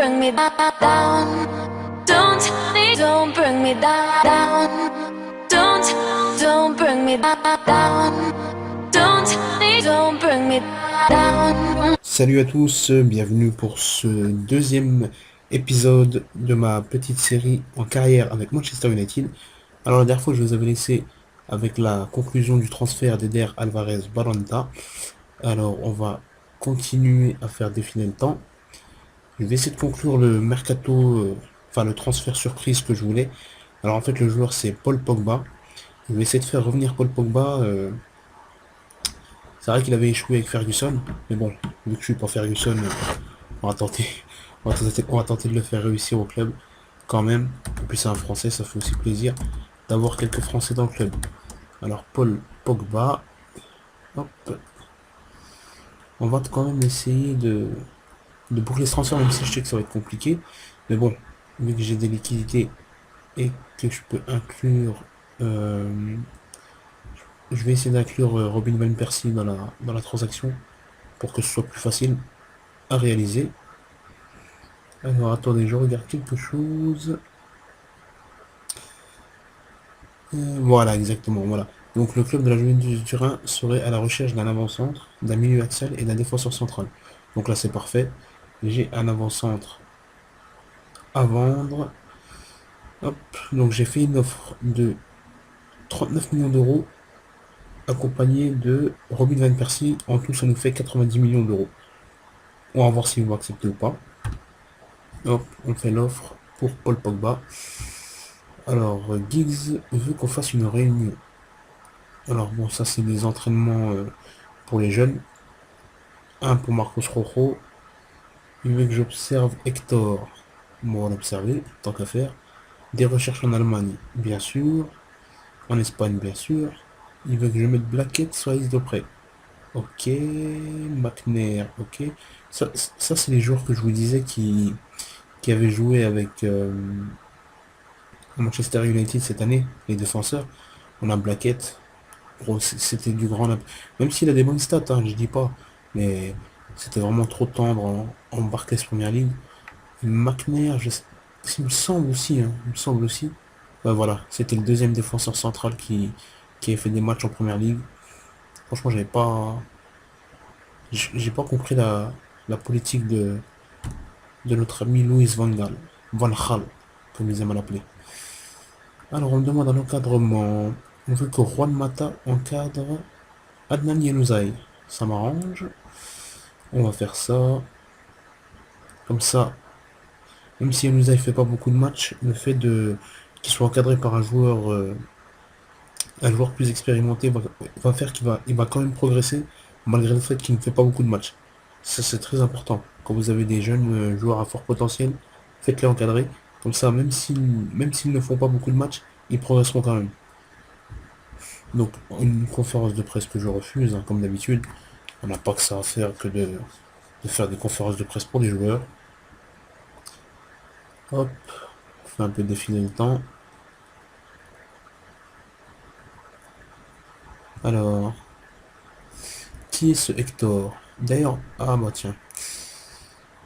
bring me down. Don't bring me down. Don't bring me down. Don't bring me down. Salut à tous, bienvenue pour ce deuxième épisode de ma petite série en carrière avec Manchester United. Alors la dernière fois je vous avais laissé avec la conclusion du transfert d'Eder Alvarez-Balanta. Alors on va continuer à faire défiler le temps. Je vais essayer de conclure le mercato, enfin le transfert surprise que je voulais. Alors en fait le joueur c'est Paul Pogba. Je vais essayer de faire revenir Paul Pogba. C'est vrai qu'il avait échoué avec Ferguson, mais bon, vu que je suis pas Ferguson, on va tenter, on va tenter de le faire réussir au club quand même. Et puis c'est un Français, ça fait aussi plaisir d'avoir quelques Français dans le club. Alors Paul Pogba, hop, on va quand même essayer de boucler ce transfert, même si je sais que ça va être compliqué. Mais bon, vu que j'ai des liquidités et que je peux inclure, je vais essayer d'inclure Robin Van Persie dans la transaction pour que ce soit plus facile à réaliser. Alors attendez, je regarde quelque chose. Voilà, exactement, voilà. Donc le club de la Juventus de Turin serait à la recherche d'un avant-centre, d'un milieu axial et d'un défenseur central. Donc là c'est parfait. J'ai un avant-centre à vendre. Hop, donc j'ai fait une offre de 39 millions d'euros accompagnée de Robin Van Persie. En tout ça nous fait 90 millions d'euros. On va voir s'ils vont accepter ou pas. Hop, on fait l'offre pour Paul Pogba. Alors Giggs veut qu'on fasse une réunion. Alors bon, ça c'est des entraînements pour les jeunes. Un pour Marcos Rojo. Il veut que j'observe Hector. Bon, on va l'observer, tant qu'à faire. Des recherches en Allemagne, bien sûr. En Espagne, bien sûr. Il veut que je mette Blackett sur la liste de près. Ok. McNair, ok. Ça c'est les joueurs que je vous disais qui avaient joué avec Manchester United cette année, les défenseurs. On a Blackett. Gros, c'était du grand... Même s'il a des bonnes stats, hein, je dis pas. Mais c'était vraiment trop tendre en Barclays Premier League. McNair, il me semble aussi, hein, il me semble aussi. Ouais, voilà, c'était le deuxième défenseur central qui a fait des matchs en Première Ligue. Franchement, j'ai pas compris la politique de notre ami Louis Van Gaal, comme ils aiment l'appeler. Alors, on me demande un encadrement. On veut que Juan Mata encadre Adnan Yenouzaï. Ça m'arrange. On va faire ça. Comme ça, même si Yenouzaï fait pas beaucoup de matchs, le fait de qu'il soit encadré par un joueur plus expérimenté va faire il va quand même progresser malgré le fait qu'il ne fait pas beaucoup de matchs. Ça c'est très important. Quand vous avez des jeunes joueurs à fort potentiel, faites-les encadrer. Comme ça, même s'ils ne font pas beaucoup de matchs, ils progresseront quand même. Donc une conférence de presse que je refuse, hein, comme d'habitude. On n'a pas que ça à faire que de faire des conférences de presse pour les joueurs. Hop, on fait un peu défiler le temps. Alors, qui est ce Hector? D'ailleurs, ah bah tiens,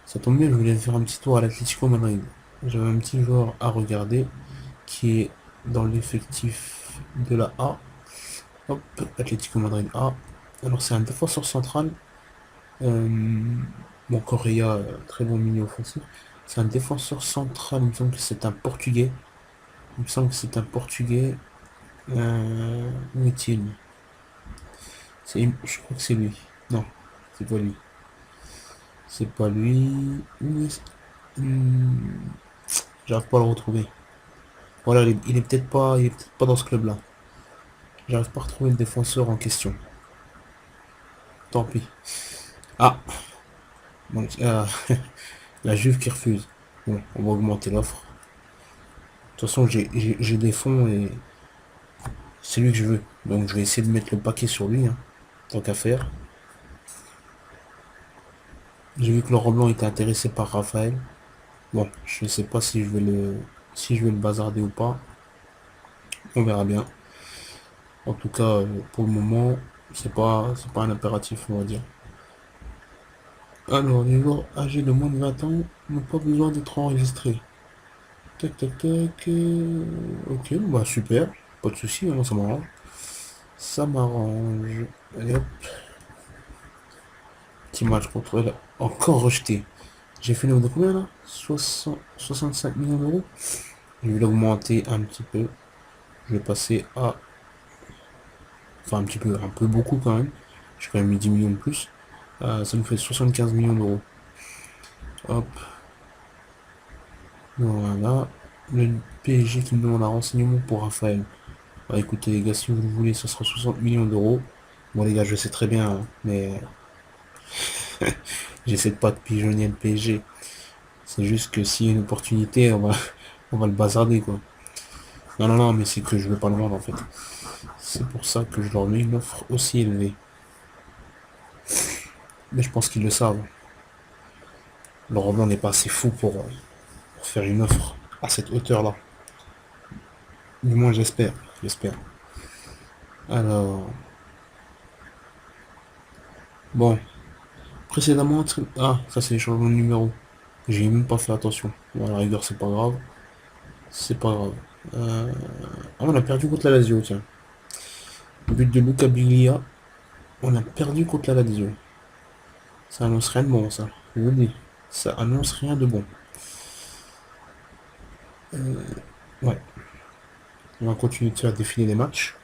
ça tombe bien, je voulais faire un petit tour à l'Atlético Madrid. J'avais un petit joueur à regarder qui est dans l'effectif de la A. Hop, Atlético Madrid A. Alors c'est un défenseur central. Bon, Correa, très bon milieu offensif. C'est un défenseur central, il me semble que c'est un Portugais. Il me semble que c'est un Portugais. Où est-il? Je crois que c'est lui. Non, c'est pas lui. C'est pas lui. J'arrive pas à le retrouver. Voilà, il est peut-être pas dans ce club-là. J'arrive pas à retrouver le défenseur en question. Tant pis. Ah, donc la Juve qui refuse. Bon, on va augmenter l'offre. De toute façon, j'ai des fonds et c'est lui que je veux. Donc je vais essayer de mettre le paquet sur lui, hein, tant qu'à faire. J'ai vu que Laurent Blanc était intéressé par Raphaël. Bon, je ne sais pas si je vais le bazarder ou pas. On verra bien. En tout cas, pour le moment, c'est pas un impératif, on va dire. Alors, les joueurs âgés de moins de 20 ans n'ont pas besoin d'être enregistrés. Tac, tac, tac. Ok, bah super. Pas de soucis, hein, moi ça m'arrange. Ça m'arrange. Allez hop. Petit match contre elle. Encore rejeté. J'ai fait le de combien là 65 millions d'euros. Je vais l'augmenter un petit peu. Je vais passer à... Enfin un petit peu, un peu beaucoup quand même. J'ai quand même mis 10 millions de plus. Ça nous fait 75 millions d'euros. Hop. Voilà. Le PSG qui me demande un renseignement pour Raphaël. Bah écoutez les gars, si vous le voulez, ce sera 60 millions d'euros. Bon les gars, je sais très bien, hein, mais j'essaie de pas de pigeonner le PSG. C'est juste que s'il y a une opportunité, on va le bazarder quoi. Non, non, non, mais c'est que je veux pas le vendre en fait. C'est pour ça que je leur mets une offre aussi élevée. Mais je pense qu'ils le savent. Laurent Blanc n'est pas assez fou pour faire une offre à cette hauteur-là. Du moins, j'espère. J'espère. Alors, bon. Précédemment, ah, ça c'est les changements de numéro. J'ai même pas fait attention. Bon, à la rigueur, c'est pas grave. C'est pas grave. Ah, on a perdu contre la Lazio, tiens. But de Luca Biglia. On a perdu contre la Lazio. Ça annonce rien de bon, ça. Je vous le dis. Ça annonce rien de bon. Ouais. On va continuer de faire défiler les matchs.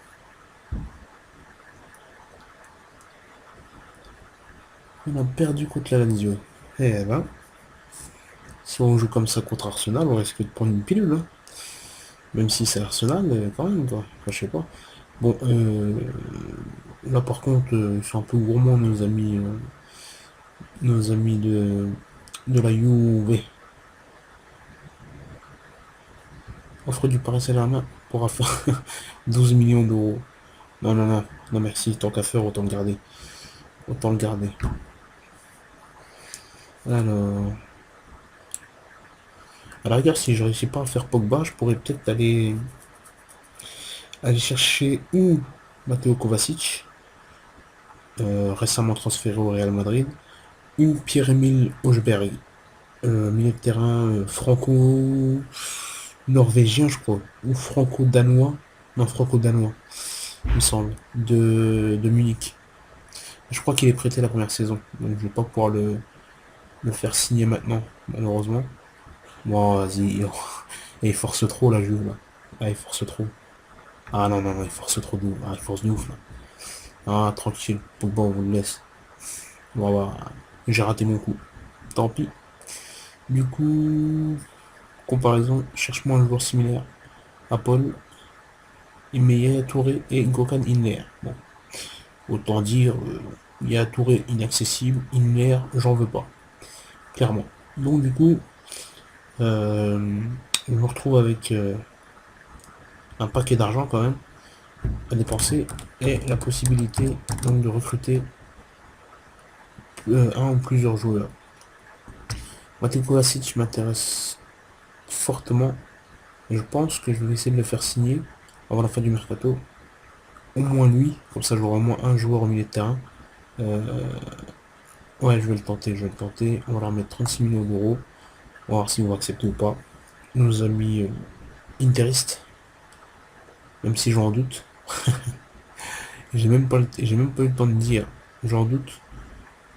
On a perdu contre la Lazio. Eh ben, si on joue comme ça contre Arsenal, on risque de prendre une pilule. Hein. Même si c'est Arsenal, quand même, quoi. Enfin, je sais pas. Bon, là par contre, ils sont un peu gourmands, nos amis de la Juve. Offre du Paris Saint-Germain pourra faire 12 millions d'euros. Non, non, non, non merci, tant qu'à faire, autant le garder. Autant le garder. Alors, à la rigueur, si je réussis pas à faire Pogba, je pourrais peut-être aller chercher ou Matteo Kovacic, récemment transféré au Real Madrid, ou Pierre-Emile Højbjerg, milieu de terrain franco-norvégien, je crois, ou franco-danois, non, franco-danois, il me semble, de Munich. Je crois qu'il est prêté la première saison, donc je vais pas pouvoir le faire signer maintenant, malheureusement. Bon, vas-y, il force trop la Juve, là. Ah, il force trop. Ah non, non, non, il force trop de ouf. Ah, il force de ouf, là. Ah, tranquille, Pogba, on vous le laisse. Bon, bah, j'ai raté mon coup. Tant pis. Du coup, comparaison, cherche-moi un joueur similaire à Paul, Yaya Touré et Gökhan Inler. Bon, autant dire, Yaya Touré inaccessible, Inler, j'en veux pas. Clairement. Donc, du coup, je me retrouve avec un paquet d'argent quand même à dépenser et la possibilité donc de recruter un ou plusieurs joueurs. Matej Kovacic m'intéresse fortement et je pense que je vais essayer de le faire signer avant la fin du mercato. Au moins lui, comme ça j'aurai au moins un joueur au milieu de terrain. Ouais, je vais le tenter, je vais le tenter. On va leur mettre 36 millions d'euros. On va voir s'ils vont accepter ou pas. Nos amis interistes, même si j'en doute. J'ai même pas eu le temps de dire, j'en doute,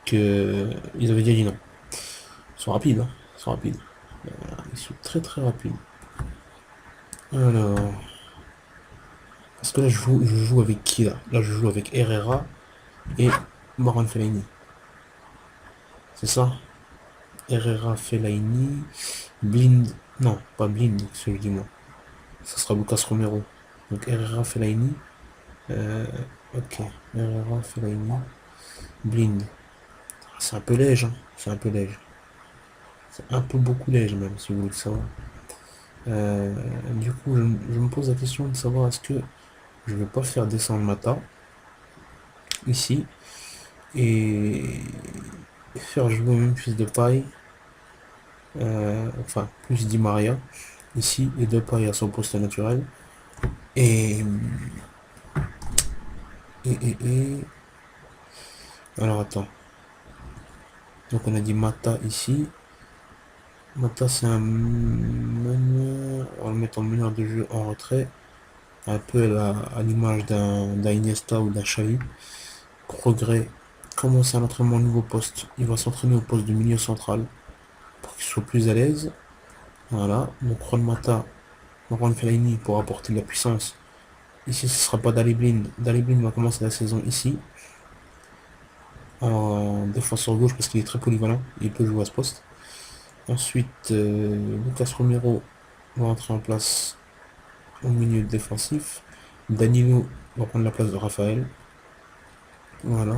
que ils avaient déjà dit non. Ils sont rapides, hein. Ils sont rapides. Ils sont très très rapides. Alors, parce que là je joue avec qui là? Là je joue avec Herrera et Moran Fellaini. C'est ça? Herrera, Fellaini, Blind. Non, pas Blind, ce que je dis moi. Ça sera Lucas Romero. Donc Herrera, Fellaini. Ok. Herrera, Fellaini. Blind. C'est un peu léger, hein. C'est un peu léger. C'est un peu beaucoup léger même, si vous voulez le savoir. Du coup, je me pose la question de savoir est-ce que je vais pas faire descendre Mata ici et faire jouer même plus de paille, enfin plus Di Maria ici et de paille à son poste naturel et et alors attends, Donc on a dit Mata ici. Mata c'est un meneur. On va le mettre en meneur de jeu en retrait. Un peu à l'image d'un Iniesta ou d'un Xavi. Progrès. Commencer un entraînement au nouveau poste. Il va s'entraîner au poste de milieu central pour qu'il soit plus à l'aise. Voilà. Donc Juan Mata, Laurent Fellaini pour apporter de la puissance. Ici ce sera pas Daley Blind. Daley Blind va commencer la saison ici. En défenseur gauche parce qu'il est très polyvalent. Il peut jouer à ce poste. Ensuite, Lucas Romero va entrer en place au milieu défensif. Danilo va prendre la place de Raphaël. Voilà.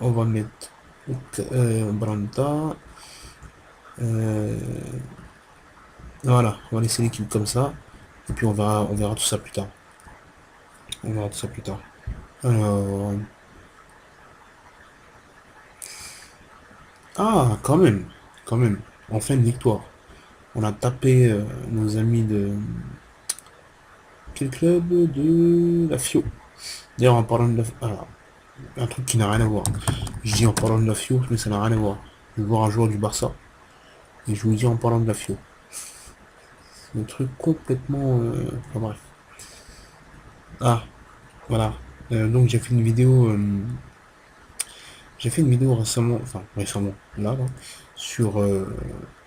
On va mettre Branta. Euh, voilà, on va laisser l'équipe comme ça. Et puis on verra tout ça plus tard. On verra tout ça plus tard. Alors. Ah, quand même. Quand même. Enfin une victoire. On a tapé nos amis de. Quel club? De la FIO. D'ailleurs, en parlant de la. Alors, un truc qui n'a rien à voir. Je dis en parlant de la FIO, mais ça n'a rien à voir. Je vais voir un joueur du Barça. Et je vous dis en parlant de la FIO. C'est un truc complètement. Enfin bref. Ah, voilà. Donc j'ai fait une vidéo récemment, enfin récemment, là, sur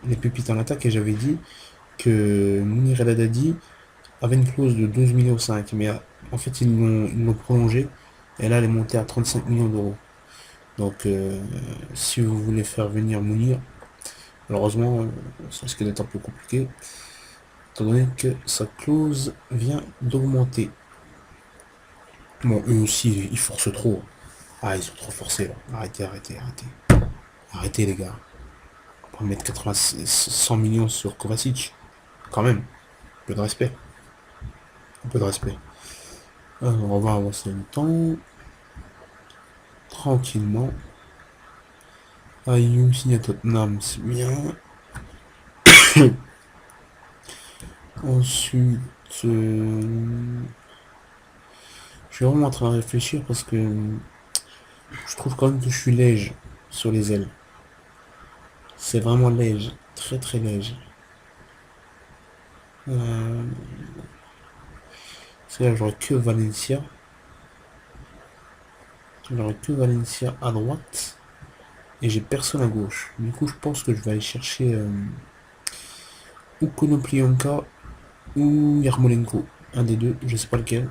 les pépites en attaque et j'avais dit que Mounir El Haddadi avait une clause de 12 millions 5, mais en fait ils l'ont prolongée et là elle est montée à 35 millions d'euros. Donc si vous voulez faire venir Mounir, malheureusement ça risque d'être un peu compliqué, étant donné que sa clause vient d'augmenter. Bon, eux aussi ils forcent trop. Ah, ils sont trop forcés là. Arrêtez, arrêtez, arrêtez. Arrêtez les gars. On va mettre 80, 100 millions sur Kovacic. Quand même. Un peu de respect. Un peu de respect. Alors, on va avancer le temps. Tranquillement. Ayou signe à Tottenham, c'est bien. Ensuite, je suis vraiment en train de réfléchir parce que je trouve quand même que je suis léger sur les ailes. C'est vraiment léger. Très très léger. Euh, c'est là, j'aurais que Valencia. J'aurais que Valencia à droite. Et j'ai personne à gauche. Du coup, je pense que je vais aller chercher ou Konoplyanka ou Yarmolenko. Un des deux, je sais pas lequel.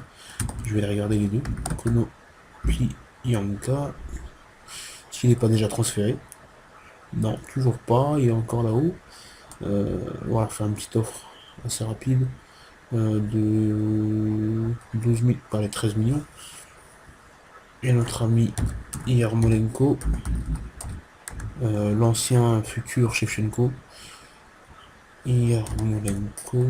Je vais aller regarder les deux. Konoplyanka. S'il n'est pas déjà transféré. Non, toujours pas. Il est encore là-haut. On va faire une petite offre assez rapide. De 12 000, pas les 13 millions. Et notre ami Yarmolenko. L'ancien futur Shevchenko. Yarmolenko.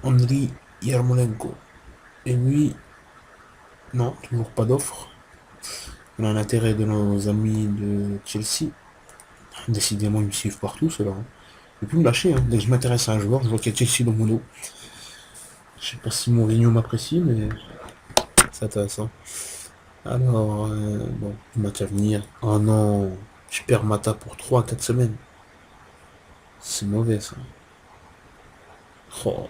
Andriy Yarmolenko. Et lui, non, toujours pas d'offre. On a un intérêt de nos amis de Chelsea. Décidément, ils me suivent partout, ceux-là. Hein. Ils peuvent me lâcher. Hein. Dès que je m'intéresse à un joueur, je vois qu'il y a Chelsea dans mon dos. Je sais pas si Mourinho m'apprécie, mais c'est intéressant. Alors, bon, match à venir. Oh non, je perds Mata pour 3 à 4 semaines. C'est mauvais, ça. Oh,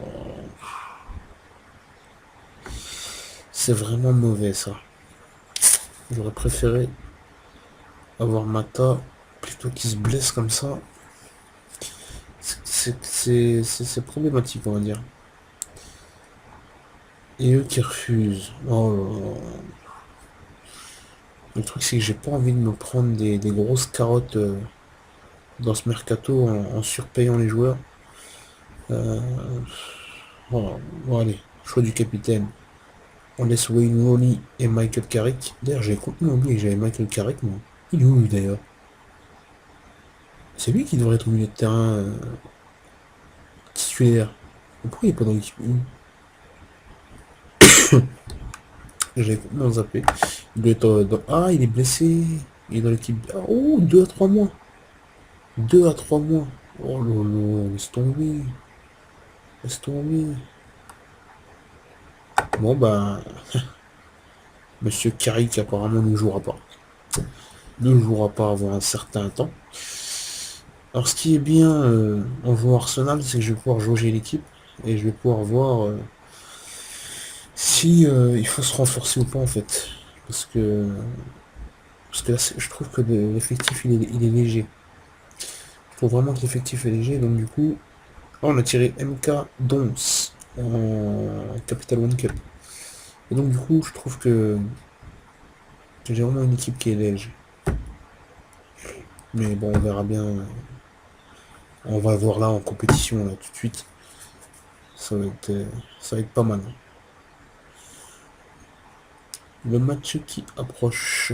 c'est vraiment mauvais, ça. J'aurais préféré avoir Mata plutôt qu'il se blesse comme ça. C'est problématique, on va dire. Et eux qui refusent. Oh là là. Le truc, c'est que j'ai pas envie de me prendre des grosses carottes dans ce mercato en surpayant les joueurs. Euh, voilà. Bon, allez, choix du capitaine. On laisse Wayne Rooney et Michael Carrick. D'ailleurs, j'ai complètement oublié que j'avais Michael Carrick, moi. Il est où, lui, d'ailleurs? C'est lui qui devrait être au milieu de terrain titulaire. Pourquoi il est pas dans l'équipe 1? J'ai complètement zappé. Il doit être Ah, il est blessé. Il est dans l'équipe... Ah, oh, 2 à 3 mois. 2 à 3 mois. Oh là là, laisse tomber. Laisse tomber. Bon, bah... Monsieur Carrick apparemment ne jouera pas. Ne jouera pas avant un certain temps. Alors ce qui est bien en jouant Arsenal, c'est que je vais pouvoir jauger l'équipe et je vais pouvoir voir si il faut se renforcer ou pas en fait. Parce que, parce que là, je trouve que l'effectif il est léger. Je trouve vraiment que l'effectif est léger, donc du coup, là, on a tiré MK Dons en Capital One Cup. Et donc du coup, je trouve que j'ai vraiment une équipe qui est léger. Mais bon, on verra bien. On va voir là en compétition là tout de suite. Ça va être, ça va être pas mal. Le match qui approche.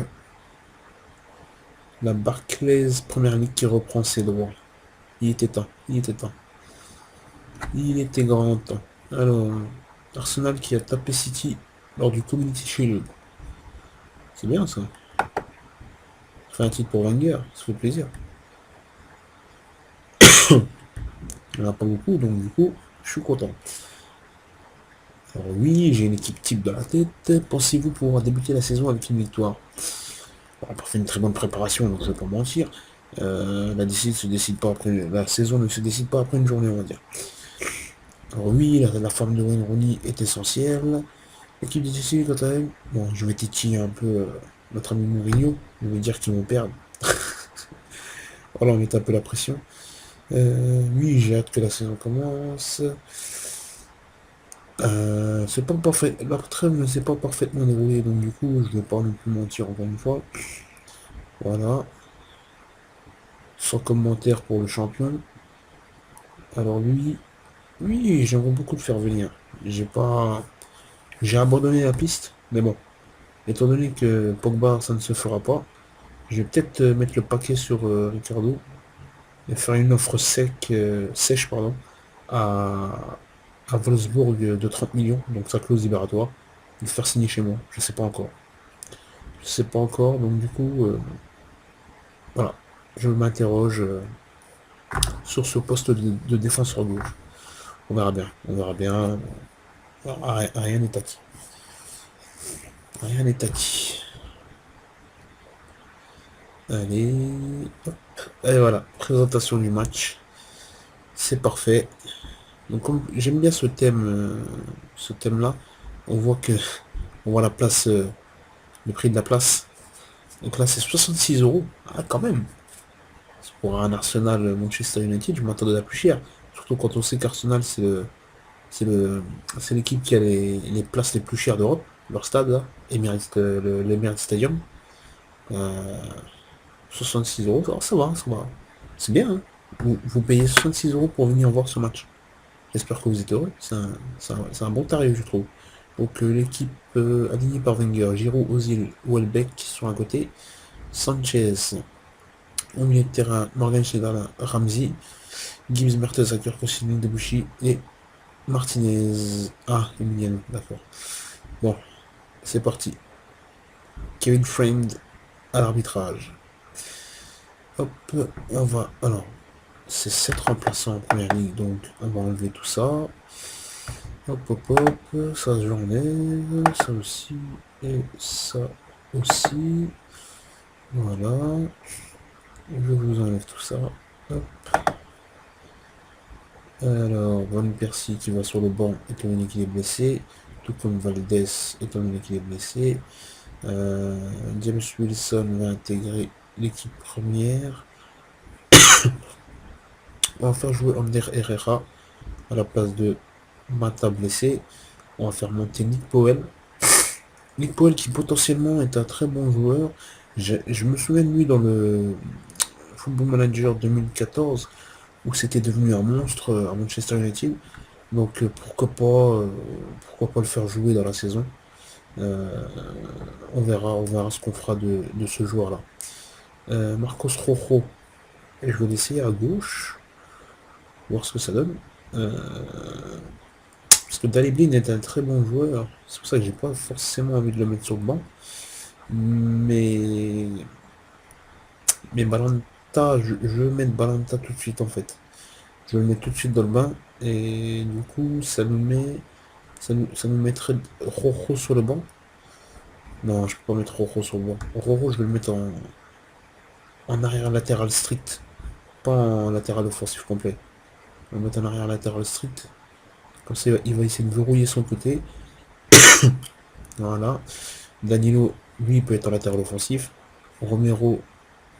La Barclays Première Ligue qui reprend ses droits. Il était temps, il était temps. Il était grand temps. Alors, Arsenal qui a tapé City lors du Community Shield. C'est bien ça. Ça fait un titre pour Wenger, ça fait plaisir. Il n'y en a pas beaucoup, donc du coup, je suis content. Alors oui, j'ai une équipe type dans la tête. Pensez-vous pouvoir débuter la saison avec une victoire? On a pas fait une très bonne préparation, donc je vais pas mentir. La saison ne se décide pas après une journée, on va dire. Alors oui, la forme de Wayne Rooney est essentielle. L'équipe de Chelsea, quant à elle, bon, je vais titiller un peu notre ami Mourinho. Je vais dire qu'ils vont perdre. Voilà, on met un peu la pression. Oui, j'ai hâte que la saison commence. C'est pas parfait. La trêve ne s'est pas parfaitement déroulée, donc du coup, je ne vais pas non plus mentir encore une fois. Voilà. Sans commentaire pour le champion. Alors lui, oui, j'aimerais beaucoup le faire venir. J'ai pas. J'ai abandonné la piste, mais bon. Étant donné que Pogba, ça ne se fera pas, je vais peut-être mettre le paquet sur Ricardo et faire une offre sèche pardon, à, à Wolfsburg de 30 millions, donc sa clause libératoire, de faire signer chez moi. Je sais pas encore. Je sais pas encore, donc du coup, voilà. Je m'interroge sur ce poste de défenseur gauche. On verra bien. On verra bien. Rien n'est acquis. Rien n'est acquis. Allez. Hop. Et voilà. Présentation du match. C'est parfait. Donc comme j'aime bien ce thème-là, on voit que on voit la place, le prix de la place. Donc là c'est 66 euros. Ah quand même. Pour un Arsenal Manchester United, je m'attendais à plus cher. Surtout quand on sait qu'Arsenal c'est le c'est l'équipe qui a les places les plus chères d'Europe. Leur stade là, l'Emirates Stadium. Euh, 66 euros, ça va, ça va. C'est bien, hein. Vous payez 66 euros pour venir voir ce match. J'espère que vous êtes heureux. C'est un bon tarif, je trouve. Donc l'équipe alignée par Wenger, Giroud, Ozil, Welbeck sur un côté, Sanchez au milieu de terrain, Morgan Schneiderlin, Ramsey, Gibbs, Mertesacker, Koscielny, Debuchy et Martinez. Ah, Emiliano, d'accord. Bon, c'est parti. Kevin Friend à l'arbitrage. Hop, on va. Alors, c'est 7 remplaçants en première ligue, donc on va enlever tout ça. Hop, hop, hop, ça j'enlève, ça aussi, et ça aussi. Voilà. Je vous enlève tout ça. Hop. Alors, Van Persie qui va sur le banc étant donné qu'il est blessé, tout comme Valdez étant donné qu'il est blessé. James Wilson va intégrer l'équipe première. On va faire jouer Ander Herrera à la place de Mata blessé. On va faire monter Nick Powell. Nick Powell qui potentiellement est un très bon joueur. Je me souviens de lui dans le Football Manager 2014 où c'était devenu un monstre à Manchester United. Donc pourquoi pas le faire jouer dans la saison. Euh, on verra ce qu'on fera de ce joueur-là. Marcos Rojo, et je vais l'essayer à gauche, voir ce que ça donne. Parce que Daley Blind est un très bon joueur, c'est pour ça que j'ai pas forcément envie de le mettre sur le banc. Mais Balanta, je vais mettre Balanta tout de suite en fait. Je vais le mettre tout de suite dans le bain et du coup ça nous mettrait Rojo sur le banc. Non, je peux pas mettre Roro sur le banc. Roro, je vais le mettre en arrière latéral strict. Pas en latéral offensif complet. On va le mettre en arrière latéral strict. Comme ça, il va essayer de verrouiller son côté. Voilà. Danilo, lui, il peut être en latéral offensif. Romero,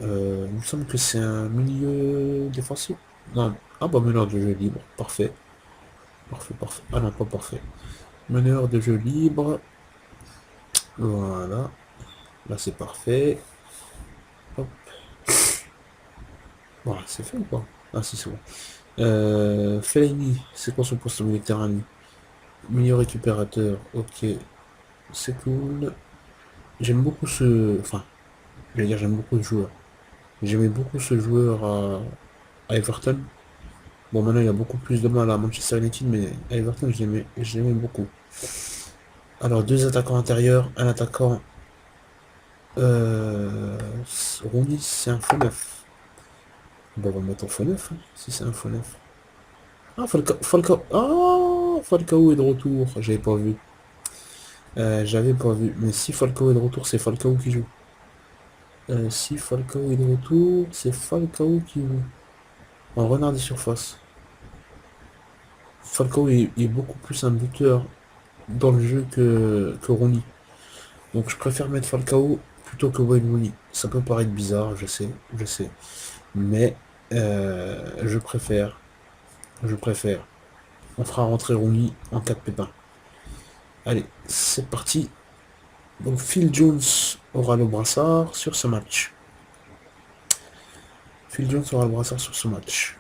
il me semble que c'est un milieu défensif. Non. Ah bah meneur de jeu libre. Parfait. Parfait, parfait. Ah non, pas parfait. Meneur de jeu libre. Voilà. Là, c'est parfait. Hop. Voilà, c'est fait ou pas? Ah si, c'est bon. Fellaini, c'est quoi son poste au milieu de terrain, lui? Milieu récupérateur, ok, c'est cool. J'aime beaucoup ce... Enfin, je vais dire j'aime beaucoup ce joueur. J'aimais beaucoup ce joueur à Everton. Bon, maintenant, il a beaucoup plus de mal à Manchester United, mais à Everton, je l'aimais beaucoup. Alors, deux attaquants intérieurs, un attaquant... Euh... Rooney, c'est un faux neuf. Bon, on va le mettre en faux neuf, hein, si c'est un faux neuf. Ah, Falcao... Ah, Falcao est de retour, j'avais pas vu. Mais si Falcao est de retour, c'est Falcao qui joue. Si Falcao est de retour, c'est Falcao qui joue. En renard des surfaces. Falcao est beaucoup plus un buteur dans le jeu que Rooney. Donc je préfère mettre Falcao plutôt que Wayne Rooney. Ça peut paraître bizarre, je sais, je sais. Mais je préfère. Je préfère. On fera rentrer Rooney en cas de pépin. Allez, c'est parti. Donc Phil Jones aura le brassard sur ce match. Phil Jones aura le brassard sur ce match.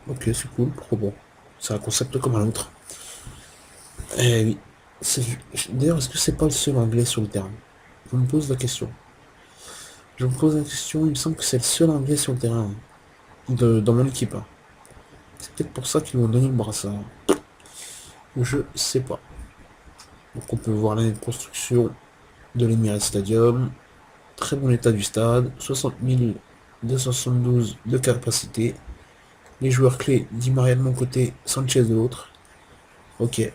Ok, c'est cool, pourquoi pas. C'est un concept comme un autre. Eh oui. D'ailleurs, est-ce que c'est pas le seul anglais sur le terrain? Je me pose la question. Je me pose la question, il me semble que c'est le seul anglais sur le terrain dans mon équipe, hein. C'est peut-être pour ça qu'ils m'ont donné le brassard. Je sais pas. Donc on peut voir l'année de construction de l'Emirates Stadium. Très bon état du stade. 60 272 de capacité. Les joueurs clés, Di Maria de mon côté, Sanchez de l'autre. Ok.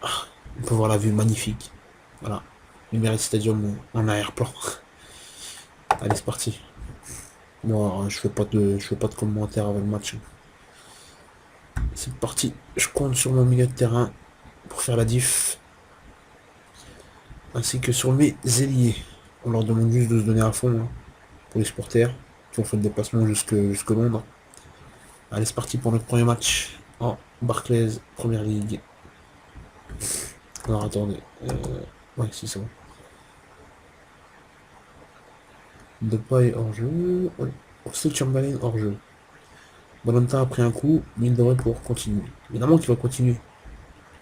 On peut voir la vue magnifique. Voilà. L'Emirates Stadium en arrière-plan. Allez, c'est parti. Moi, je fais pas de commentaires avant le match. C'est parti. Je compte sur mon milieu de terrain pour faire la diff. Ainsi que sur mes ailiers. On leur demande juste de se donner à fond, hein, pour les supporters qui ont fait le déplacement jusque Londres. Allez, c'est parti pour notre premier match en Barclays Première Ligue. Alors attendez. Ouais, si c'est bon. Depay hors jeu. Ouais. Oxlade Chamberlain hors jeu. Bonanta a pris un coup, mais il devrait pouvoir continuer. Évidemment qu'il va continuer.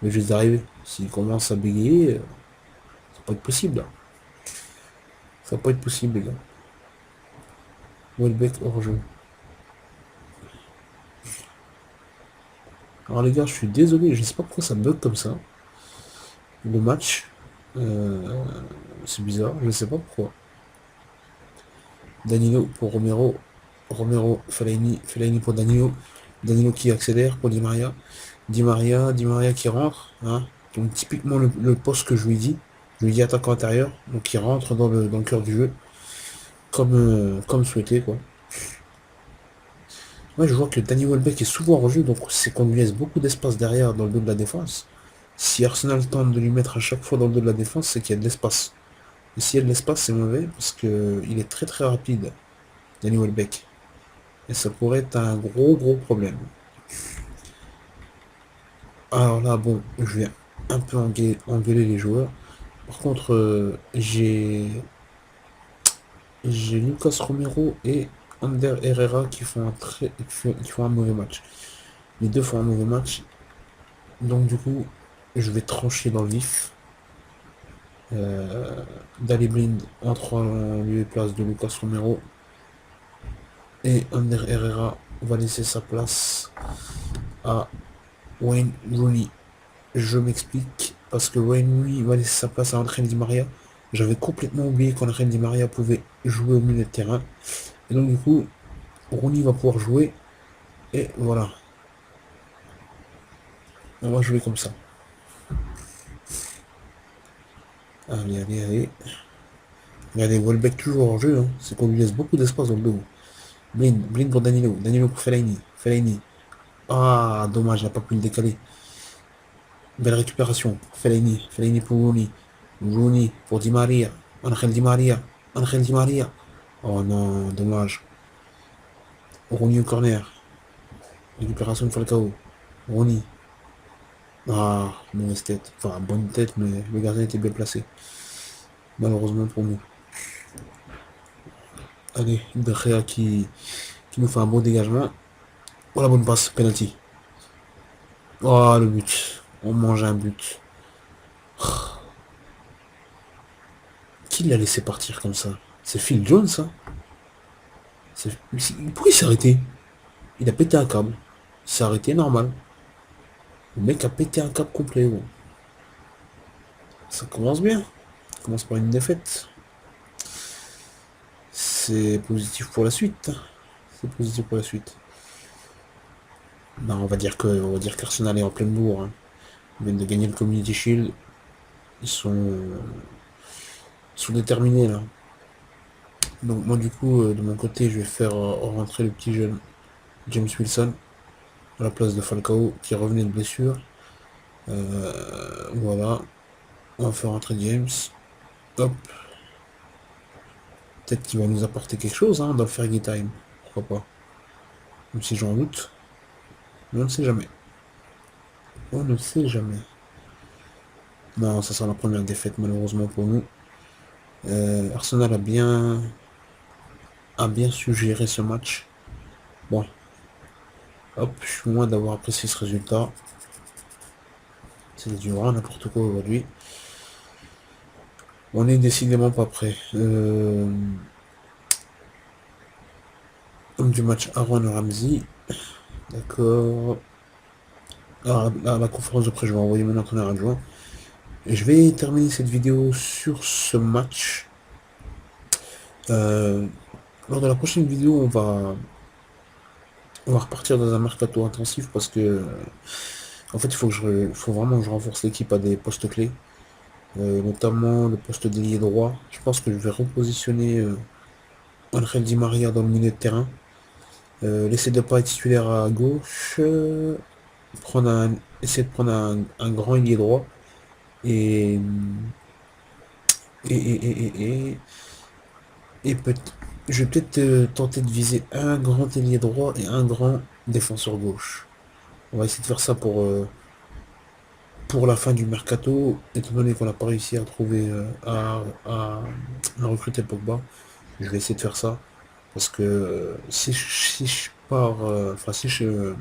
Mais juste d'arriver. S'il commence à bégayer, ça va pas être possible là. Ça va pas être possible les gars. Welbeck hors jeu. Alors les gars, je suis désolé, je sais pas pourquoi ça bug comme ça. Le match. Euh, c'est bizarre, je sais pas pourquoi. Danilo pour Romero. Romero, Fellaini, Fellaini pour Danilo. Danilo qui accélère pour Di Maria. Di Maria qui rentre. Hein. Donc typiquement le poste que je lui dis. Je lui dis attaquant intérieur. Donc il rentre dans le cœur du jeu. Comme souhaité quoi. Moi je vois que Danny Welbeck est souvent en jeu, donc c'est qu'on lui laisse beaucoup d'espace derrière dans le dos de la défense. Si Arsenal tente de lui mettre à chaque fois dans le dos de la défense, c'est qu'il y a de l'espace. Et s'il y a de l'espace, c'est mauvais parce que il est très très rapide, Danny Welbeck. Et ça pourrait être un gros problème. Alors là, bon, je vais un peu engueuler les joueurs. Par contre, j'ai Lucas Romero et Ander Herrera qui font un mauvais match. Les deux font un mauvais match. Donc du coup, je vais trancher dans le vif. Daley Blind entre en lieu et place de Lucas Romero. Et Ander Herrera va laisser sa place à Wayne Rooney. Je m'explique, parce que Wayne Rooney va laisser sa place à André Di Maria. J'avais complètement oublié qu'André Di Maria pouvait jouer au milieu de terrain. Et donc du coup, Rooney va pouvoir jouer. Et voilà. On va jouer comme ça. Allez, allez, allez. Regardez, Welbeck toujours en jeu, hein. C'est qu'on lui laisse beaucoup d'espace dans le dos. Blind, Blind pour Danilo. Danilo pour Fellaini. Fellaini. Ah, dommage, il n'a pas pu le décaler. Belle récupération. Fellaini. Fellaini pour Rooney. Rooney pour Di Maria. Angel Di Maria. Angel Di Maria. Oh non, dommage. Rooney au corner. Récupération de Falcao. Rooney. Ah, mauvaise tête. Enfin, bonne tête, mais le gardien était bien placé. Malheureusement pour nous. Allez, De Gea qui nous fait un bon dégagement. Oh la bonne passe, penalty. Oh le but. On mange un but. Qui l'a laissé partir comme ça? C'est Phil Jones, ça? Pourquoi il s'est arrêté? Il a pété un câble. Il s'est arrêté normal. Le mec a pété un câble complet, gros. Ça commence bien. Ça commence par une défaite. C'est positif pour la suite. C'est positif pour la suite. Non, on va dire qu'Arsenal est en pleine bourre, hein. Ils viennent de gagner le Community Shield. Ils sont déterminés là. Donc moi du coup, de mon côté, je vais faire rentrer le petit jeune James Wilson à la place de Falcao qui revenait de blessure. Voilà. On va faire rentrer James. Hop. Peut-être qu'il va nous apporter quelque chose hein, dans le Fergie Time. Pourquoi pas. Même si j'en doute. Mais on ne sait jamais. On ne sait jamais. Non, ça sera la première défaite malheureusement pour nous. Arsenal a bien su gérer ce match. Bon. Hop, je suis loin d'avoir apprécié ce résultat. C'est du grand n'importe quoi aujourd'hui. On est décidément pas prêt. Homme du match Aaron Ramsey. D'accord. Alors, à la conférence de presse, je vais envoyer mon entraîneur adjoint. Et je vais terminer cette vidéo sur ce match. Lors de la prochaine vidéo, on va repartir dans un mercato intensif parce que en fait, faut vraiment que je renforce l'équipe à des postes clés. Notamment le poste d'ailier droit. Je pense que je vais repositionner Angel Di Maria dans le milieu de terrain. Laisser de pas être titulaire à gauche. Essayer de prendre un grand ailier droit. Et. Et. Et. Et. Et, et je vais peut-être tenter de viser un grand ailier droit et un grand défenseur gauche. On va essayer de faire ça pour la fin du mercato, étant donné qu'on n'a pas réussi à trouver à recruter Pogba. Je vais essayer de faire ça. Parce que si je pars, enfin si je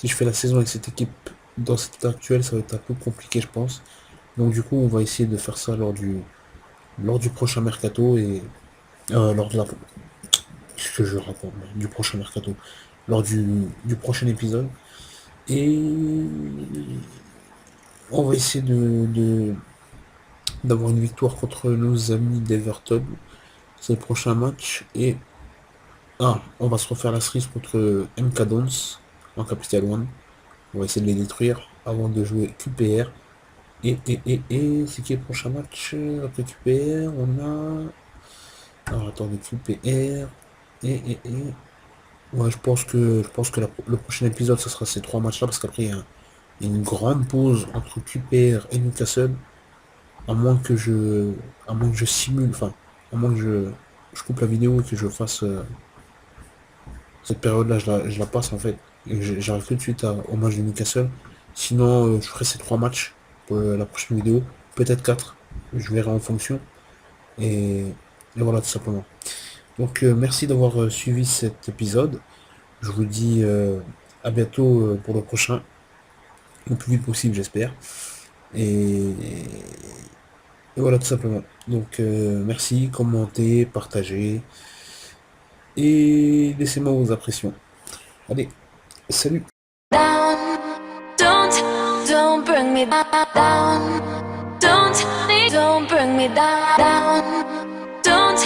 fais la saison avec cette équipe dans cet état actuel, ça va être un peu compliqué je pense. Donc du coup on va essayer de faire ça lors du prochain mercato et lors de la ce que je raconte, du prochain mercato. Lors du prochain épisode. Et on va essayer d'avoir une victoire contre nos amis d'Everton. C'est le prochain match. Et on va se refaire la cerise contre MK Dons en Capital One. On va essayer de les détruire avant de jouer QPR. Et c'est qui le prochain match après QPR? On a. Alors attendez, QPR. Et. Ouais, je pense que le prochain épisode, ce sera ces trois matchs-là, parce qu'après, il y a une grande pause entre QPR et Newcastle. À moins que je simule, enfin, à moins que je coupe la vidéo et que je fasse cette période-là, je la passe en fait. Et j'arrive tout de suite au match de Newcastle. Sinon, je ferai ces trois matchs pour la prochaine vidéo. Peut-être quatre. Je verrai en fonction. Et voilà, tout simplement. Donc, merci d'avoir suivi cet épisode. Je vous dis à bientôt pour le prochain. Le plus vite possible, j'espère. Et voilà, tout simplement. Donc, merci, commentez, partagez. Et laissez-moi vos impressions. Allez, salut! Down, don't bring me down. Don't bring me down. Don't